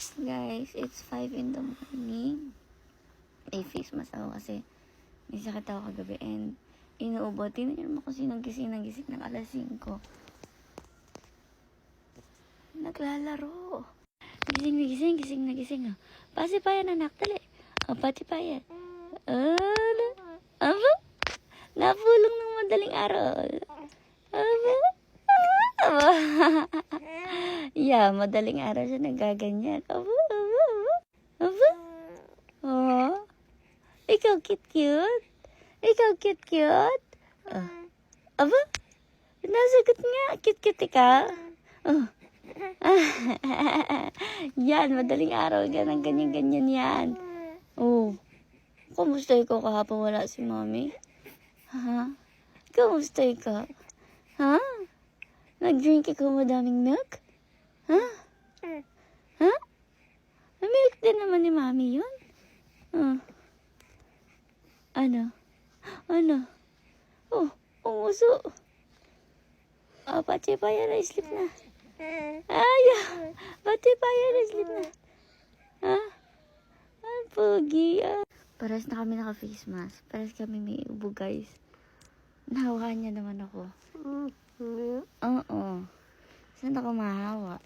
Guys, it's 5 in the morning. May face mask ako kasi may sakit ako kagabi and inuubo. Tingnan niyo naman kung sinong gising ng alas 5. Naglalaro. Gising na gising. Oh. Pasipayan anak, dali. O, patipayan. Aba? Napulong ng madaling araw. Aba? Aba? Yeah, madaling araw siya nagaganyan. Aba? Oh. Ikaw cute. Ikaw cute. Oh. Aba? Nasagot nga. Cute ikaw. Oh. Yan, madaling araw. Ganyan yan. Oh. Kumusta ikaw kahapon wala si mami? Ha? Kumusta ikaw? Ha? Nag-drink ikaw madaming milk? Ha? Ha? Milk din naman ni mami yun? Ano? Oh, umuso. Oh, pati pa yan, sleep na. Ayaw. Pati pa yan, sleep na. Ha? Ang pogi. Pares na kami naka-face mask. Pares kami may ubo, guys. Nahawakan niya naman ako. Oo. Saan ako mahawa?